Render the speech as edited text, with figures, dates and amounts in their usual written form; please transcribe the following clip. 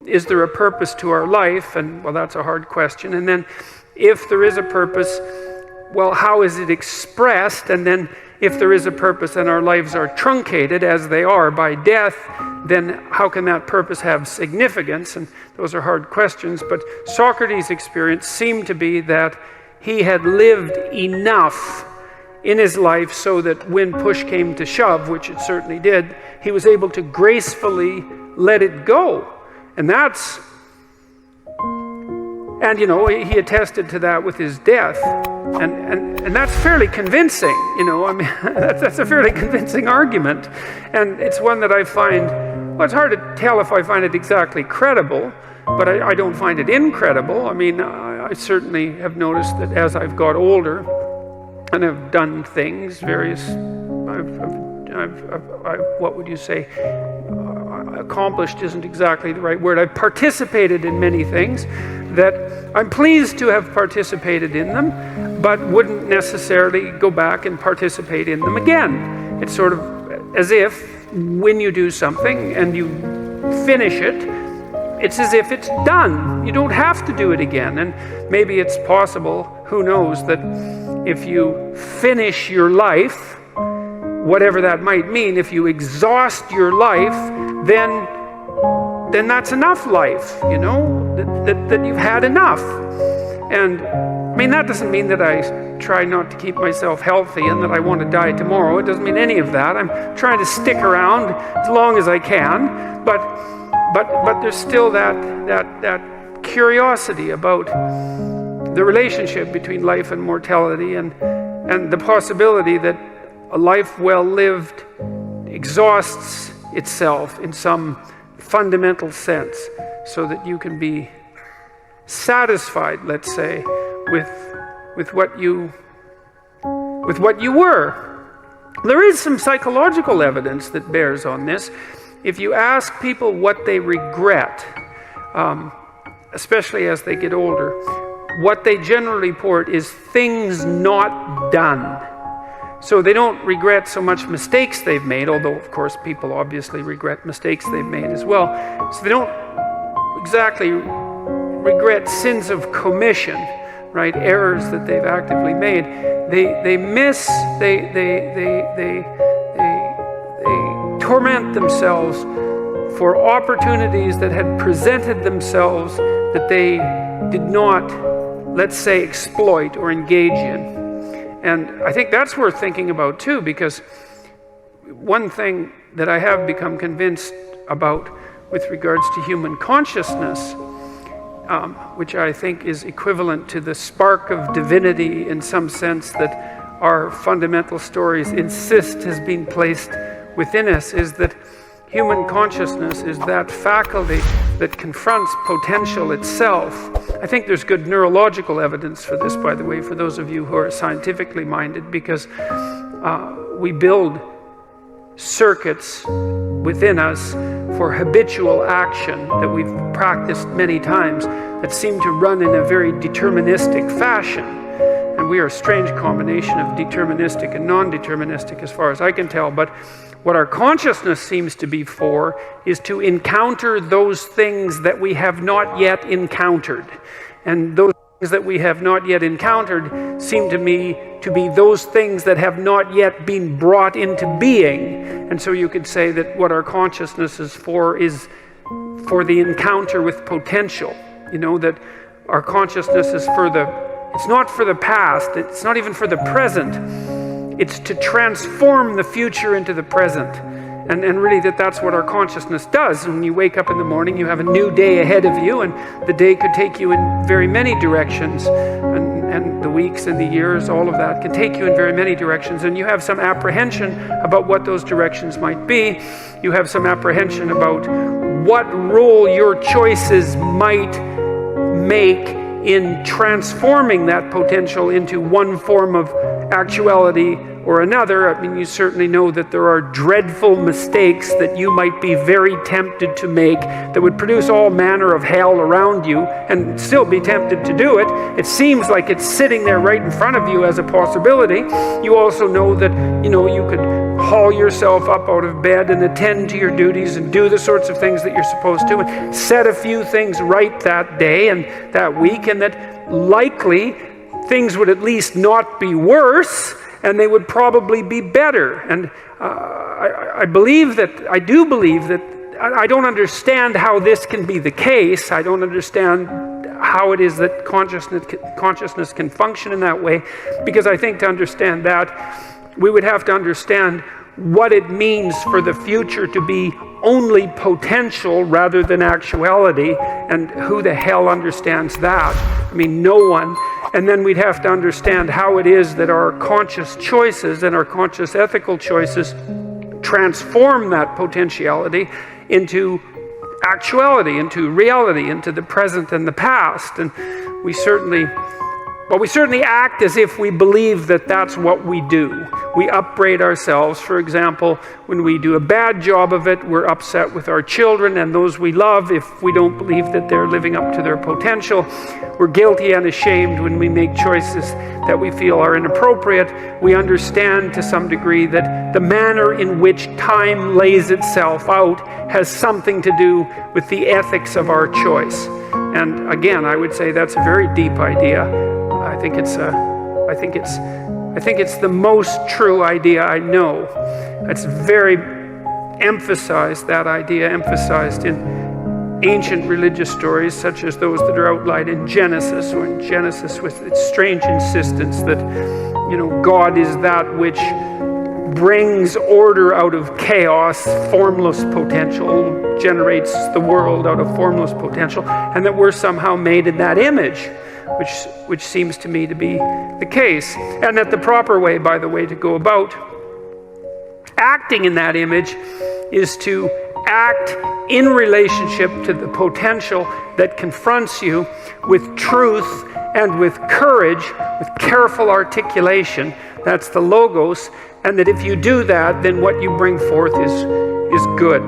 is there a purpose to our life? And well, that's a hard question. And then if there is a purpose, well, how is it expressed? And then if there is a purpose and our lives are truncated as they are by death, then how can that purpose have significance? And those are hard questions. But Socrates' experience seemed to be that he had lived enough in his life so that when push came to shove, which it certainly did, he was able to gracefully let it go. And that's, and he attested to that with his death. And that's fairly convincing, I mean, that's a fairly convincing argument. And it's one that I find, well, it's hard to tell if I find it exactly credible, but I don't find it incredible. I mean, I certainly have noticed that as I've got older and have done things, various, what would you say, accomplished isn't exactly the right word. I've participated in many things that I'm pleased to have participated in them, but wouldn't necessarily go back and participate in them again. It's sort of as if when you do something and you finish it, it's as if it's done. You don't have to do it again. And maybe it's possible, who knows, that if you finish your life, whatever that might mean, if you exhaust your life, then that's enough life, that you've had enough. And I mean, that doesn't mean that I try not to keep myself healthy and that I want to die tomorrow. It doesn't mean any of that. I'm trying to stick around as long as I can, but there's still that curiosity about the relationship between life and mortality, and the possibility that a life well lived exhausts itself in some fundamental sense, so that you can be satisfied, let's say, with what you were. There is some psychological evidence that bears on this. If you ask people what they regret, especially as they get older, what they generally report is things not done. So they don't regret so much mistakes they've made, although of course people obviously regret mistakes they've made as well. So they don't exactly regret sins of commission, right? Errors that they've actively made. They torment themselves for opportunities that had presented themselves that they did not, let's say, exploit or engage in. And I think that's worth thinking about too, because one thing that I have become convinced about with regards to human consciousness, which I think is equivalent to the spark of divinity in some sense that our fundamental stories insist has been placed within us, is that human consciousness is that faculty that confronts potential itself. I think there's good neurological evidence for this, by the way, for those of you who are scientifically minded, because we build circuits within us for habitual action that we've practiced many times that seem to run in a very deterministic fashion. And we are a strange combination of deterministic and non-deterministic as far as I can tell. But what our consciousness seems to be for is to encounter those things that we have not yet encountered. And those things that we have not yet encountered seem to me to be those things that have not yet been brought into being. And so you could say that what our consciousness is for the encounter with potential. That our consciousness is it's not for the past, it's not even for the present. It's to transform the future into the present. And really that's what our consciousness does. When you wake up in the morning, you have a new day ahead of you, and the day could take you in very many directions. And the weeks and the years, all of that can take you in very many directions. And you have some apprehension about what those directions might be. You have some apprehension about what role your choices might make in transforming that potential into one form of actuality or another. I mean, you certainly know that there are dreadful mistakes that you might be very tempted to make that would produce all manner of hell around you and still be tempted to do it. It seems like it's sitting there right in front of you as a possibility. You also know that, you could haul yourself up out of bed and attend to your duties and do the sorts of things that you're supposed to, and set a few things right that day and that week, and that likely things would at least not be worse, and they would probably be better. And I do believe that I don't understand how this can be the case. I don't understand how it is that consciousness can function in that way, because I think to understand that, we would have to understand what it means for the future to be only potential rather than actuality, and who the hell understands that? I mean, no one. And then we'd have to understand how it is that our conscious choices and our conscious ethical choices transform that potentiality into actuality, into reality, into the present and the past. And we certainly act as if we believe that that's what we do. We upbraid ourselves. For example, when we do a bad job of it, we're upset with our children and those we love if we don't believe that they're living up to their potential. We're guilty and ashamed when we make choices that we feel are inappropriate. We understand to some degree that the manner in which time lays itself out has something to do with the ethics of our choice. And again, I would say that's a very deep idea. I think it's the most true idea I know. It's very emphasized, that idea emphasized in ancient religious stories such as those that are outlined in Genesis, or in Genesis with its strange insistence that, God is that which brings order out of chaos, formless potential, generates the world out of formless potential, and that we're somehow made in that image. Which seems to me to be the case. And that the proper way, by the way, to go about acting in that image is to act in relationship to the potential that confronts you with truth and with courage, with careful articulation. That's the logos. And that if you do that, then what you bring forth is good.